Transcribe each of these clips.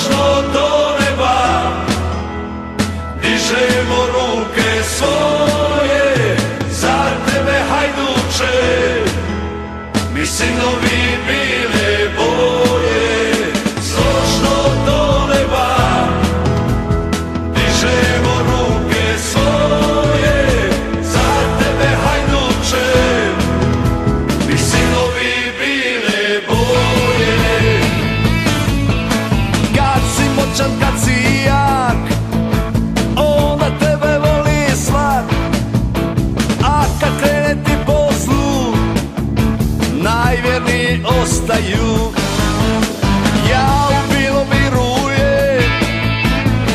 složno do neba dižemo ruke svoje za tebe, hajduče, mi sinovi bile boje. Složno do neba dižemo ruke svoje za tebe, hajduče, mi sinovi bile boje. Kad si moćan, kad si jak, onda tebe voli svak. A kad krene ti poslu, najvjerniji ostaju. Ja u bilo mirujem,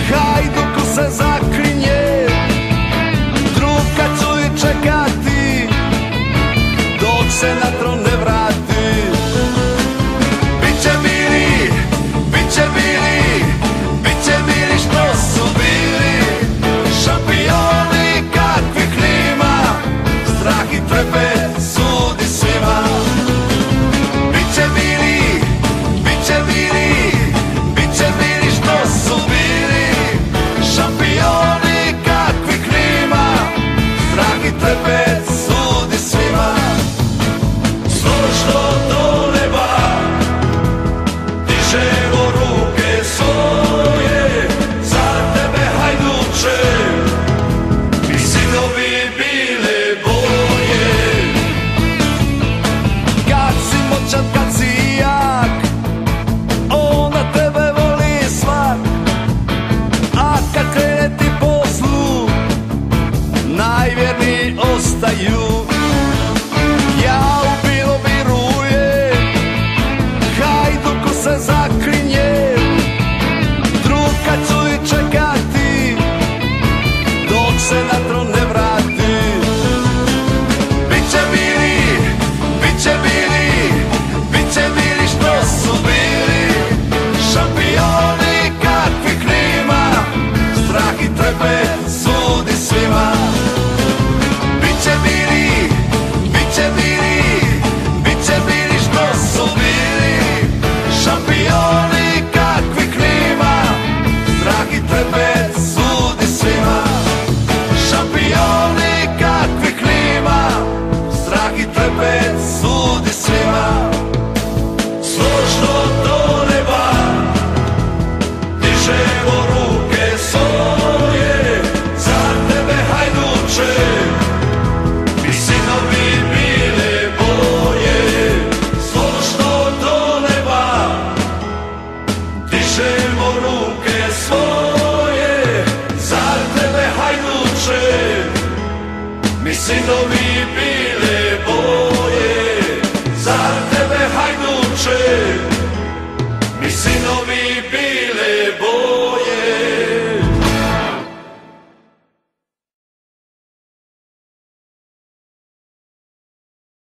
hajduku se zaklinje, druga ću i čekati dok se na tron ne vrati. Biće mili, biće mili, biće mili što su bili šampioni kakvih nema, strah i trepet sudi svima. Biće mili, biće mili, biće mili što su bili šampioni kakvih nema, strah i trepet sudi svima. Složno do neba dižemo ruke svoje za tebe, hajduče, mi sinovi bile boje. Kad si moćan, kad si jak, onda tebe voli svak. A kad krene ti poslu, najvjerniji ostaju. Ja u bilo mirujem, hajduku se zaklinjem, druga ću i čekati dok se na tron ne vrati. Biće mili, biće mili, biće mili što su bili šampioni kakvih nema, strah i trepet sudi svima. Biće mili, biće mili, biće mili što su bili šampioni kakvih nema, strah i trepet sudi svima. Šampioni kakvih nema, strah i trepet sudi svima. Složno do neba dižemo ruke svoje za tebe, hajduče, mi sinovi bile boje. Složno do neba dižemo ruke svoje za tebe, hajduče, mi sinovi bile boje. Za tebe, hajduče,